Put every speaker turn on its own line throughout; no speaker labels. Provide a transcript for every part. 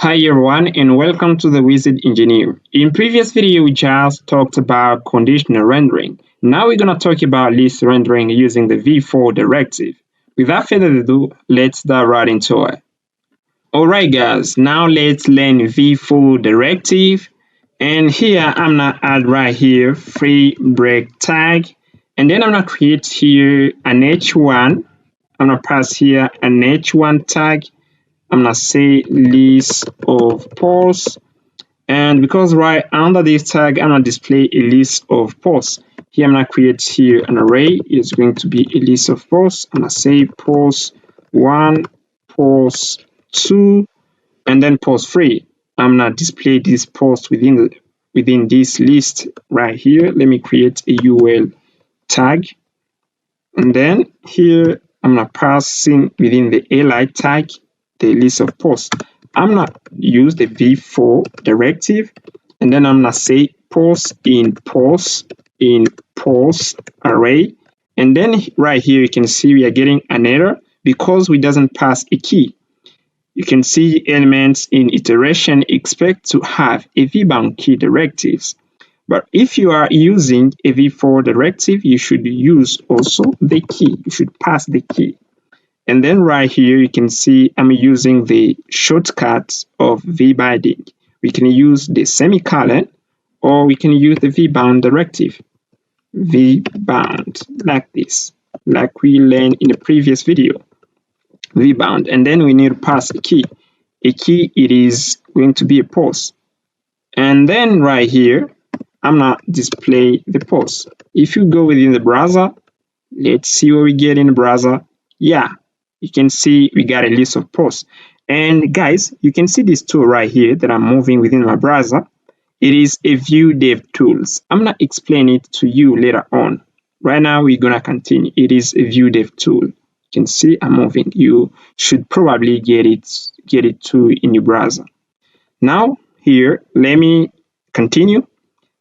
Hi everyone and welcome to the Wizard Engineer. In previous video we just talked about conditional rendering. Now we're going to talk about list rendering using the v-for directive. Without further ado, let's dive right into it. Alright guys, now let's learn v-for directive. And here I'm going to add right here free break tag. And then I'm going to create here an h1. I'm going to pass here an h1 tag. I'm gonna say list of posts, and because right under this tag I'm gonna display a list of posts. Here I'm gonna create here an array. It's going to be a list of posts. I'm gonna say post 1, post 2, and then post 3. I'm gonna display this post within this list right here. Let me create a UL tag, and then here I'm gonna pass in within the li tag the list of posts. I'm gonna use the v-for directive, and then I'm gonna say post array, and then right here you can see we are getting an error because we doesn't pass a key. You can see elements in iteration expect to have a v-bound key directives. But if you are using a v-for directive, you should use also the key. You should pass the key. And then right here, you can see I'm using the shortcut of v-binding. We can use the semicolon, or we can use the v-bound directive. V-bound, like this, like we learned in the previous video. V-bound, and then we need to pass a key. A key, it is going to be a post. And then right here, I'm gonna display the post. If you go within the browser, let's see what we get in the browser. Yeah, you can see we got a list of posts. And guys, you can see this tool right here that I'm moving within my browser. It is a Vue dev tools. I'm gonna explain it to you later on. Right now, we're gonna continue. It is a Vue dev tool. You can see I'm moving. You should probably get it too in your browser. Now here, let me continue.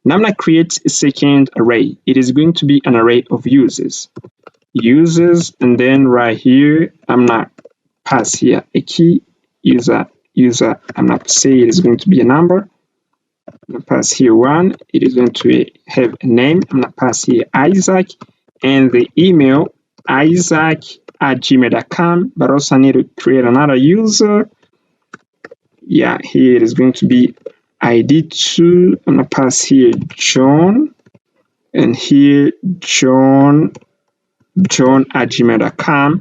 Now I'm gonna create a second array. It is going to be an array of users, and then right here I'm gonna pass here a key user. I'm gonna say it is going to be a number. I'm gonna pass here 1. It is going to have a name. I'm gonna pass here Isaac, and the email isaac@gmail.com. But also I need to create another user. Yeah, here it is going to be ID2. I'm gonna pass here John, and here john@gmail.com.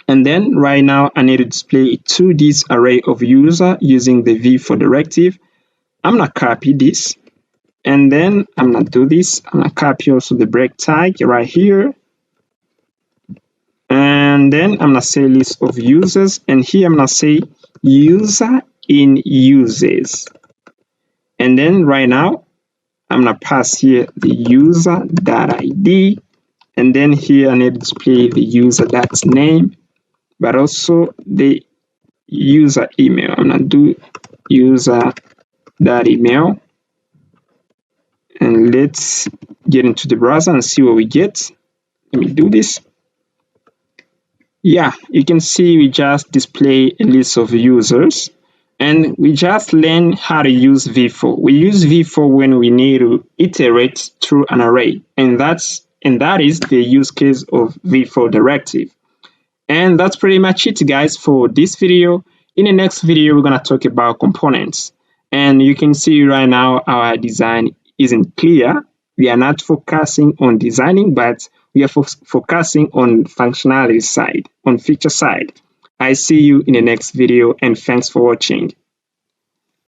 And then right now I need to display to this array of user using the v-for directive. I'm gonna copy this, and then I'm gonna do this. I'm gonna copy also the break tag right here, and then I'm gonna say list of users, and here I'm gonna say user in users. And then right now I'm gonna pass here the user.id, and then here I need to display the user.name, but also the user email. I'm gonna do user.email, and let's get into the browser and see what we get. Let me do this. Yeah, you can see we just display a list of users, and we just learn how to use v-for. We use v-for when we need to iterate through an array, and that is the use case of v-for directive. And that's pretty much it, guys, for this video. In the next video, we're going to talk about components. And you can see right now our design isn't clear. We are not focusing on designing, but we are focusing on functionality side, on feature side. I see you in the next video, and thanks for watching.